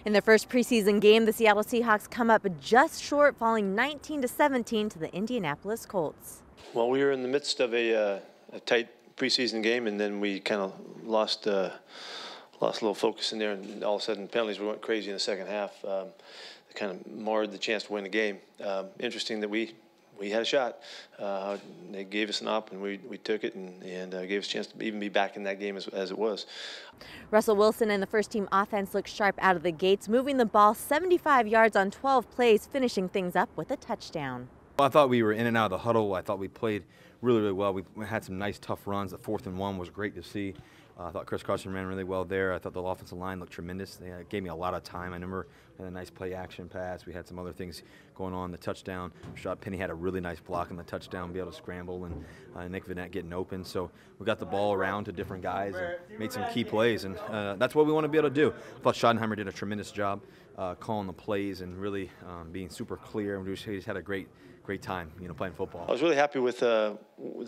In their first preseason game, the Seattle Seahawks come up just short, falling 19-17 to the Indianapolis Colts. Well, we were in the midst of a tight preseason game, and then we kind of lost a little focus in there, and all of a sudden penalties went crazy in the second half. It kind of marred the chance to win the game. Interesting that we had a shot. They gave us an op, and we took it, and gave us a chance to even be back in that game as it was. Russell Wilson and the first-team offense looked sharp out of the gates, moving the ball 75 yards on 12 plays, finishing things up with a touchdown. I thought we were in and out of the huddle. I thought we played really well. We had some nice, tough runs. The 4th and 1 was great to see. I thought Chris Carson ran really well there. I thought the offensive line looked tremendous. They gave me a lot of time. I remember we had a nice play-action pass. We had some other things going on. The touchdown, Rashad Penny had a really nice block on the touchdown, be able to scramble, and Nick Vanette getting open. So we got the ball around to different guys and made some key plays, and that's what we want to be able to do. I thought Schottenheimer did a tremendous job calling the plays and really being super clear. We just had a great time, playing football. I was really happy with the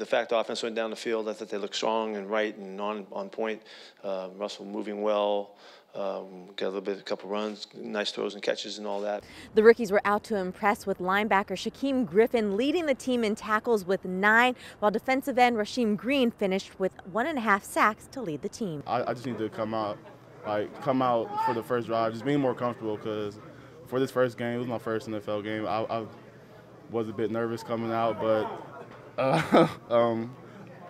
fact the offense went down the field. I thought they looked strong and right and on point. Russell moving well, got a couple runs, nice throws and catches and all that. The rookies were out to impress, with linebacker Shaquem Griffin leading the team in tackles with 9, while defensive end Rasheem Green finished with 1.5 sacks to lead the team. I just need to come out for the first drive, just being more comfortable, because for this first game, it was my first NFL game. I was a bit nervous coming out, but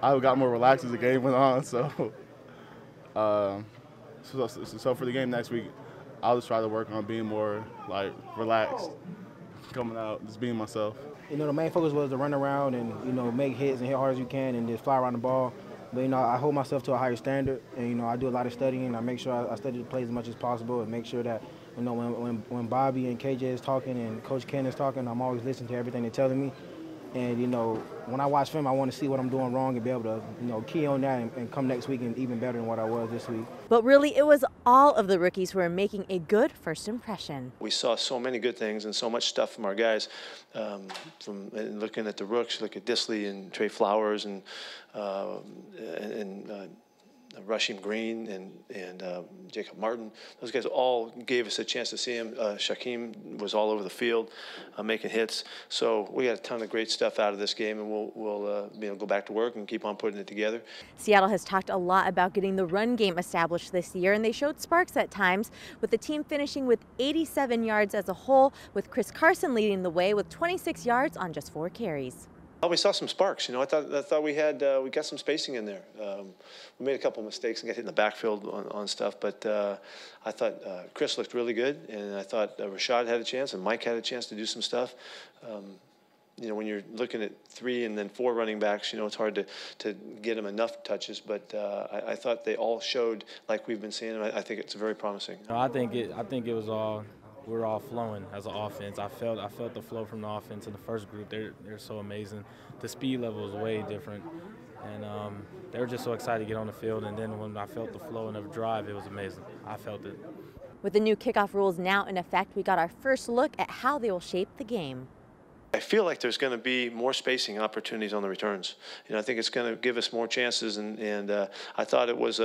I got more relaxed as the game went on. So for the game next week, I'll just try to work on being more relaxed coming out, just being myself. The main focus was to run around and make hits and hit hard as you can and just fly around the ball. But I hold myself to a higher standard, and I do a lot of studying. I make sure I study the plays as much as possible, and make sure that when Bobby and KJ is talking and Coach Ken is talking, I'm always listening to everything they're telling me. And when I watch film, I want to see what I'm doing wrong and be able to key on that and come next week and even better than what I was this week. But really, it was all of the rookies who were making a good first impression. We saw so many good things and so much stuff from our guys. From looking at the rooks, look at Disley and Trey Flowers and Rasheem Green and Jacob Martin. Those guys all gave us a chance to see him. Shaquem was all over the field making hits. So we got a ton of great stuff out of this game, and we'll be able to go back to work and keep on putting it together. Seattle has talked a lot about getting the run game established this year, and they showed sparks at times, with the team finishing with 87 yards as a whole, with Chris Carson leading the way with 26 yards on just 4 carries. Well, we saw some sparks. I thought we got some spacing in there. We made a couple mistakes and got hit in the backfield on stuff, but I thought Chris looked really good, and I thought Rashad had a chance and Mike had a chance to do some stuff. When you're looking at 3 and then 4 running backs, it's hard to get them enough touches, but I thought they all showed like we've been seeing, and I think it's very promising. I think it was all. We're all flowing as an offense. I felt the flow from the offense in the first group. They're so amazing. The speed level is way different, and they were just so excited to get on the field. And then when I felt the flow in the drive, it was amazing. I felt it. With the new kickoff rules now in effect, we got our first look at how they will shape the game. I feel like there's going to be more spacing opportunities on the returns. I think it's going to give us more chances, and I thought it was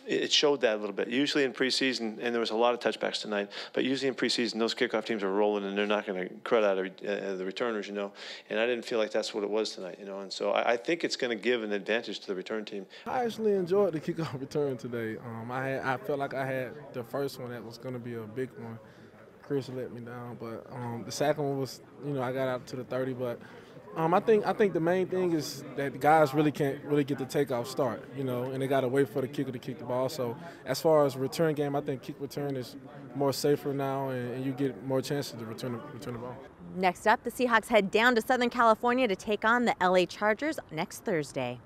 it showed that a little bit. Usually in preseason, and there was a lot of touchbacks tonight, but usually in preseason, those kickoff teams are rolling, and they're not going to crud out of the returners, and I didn't feel like that's what it was tonight, and so I think it's going to give an advantage to the return team. I actually enjoyed the kickoff return today. I felt like I had the first one that was going to be a big one. Chris let me down, but the second one was, I got out to the 30, but I think the main thing is that the guys really can't get the takeoff start, and they got to wait for the kicker to kick the ball. So as far as return game, I think kick return is more safer now, and you get more chances to return the ball. Next up, the Seahawks head down to Southern California to take on the LA Chargers next Thursday.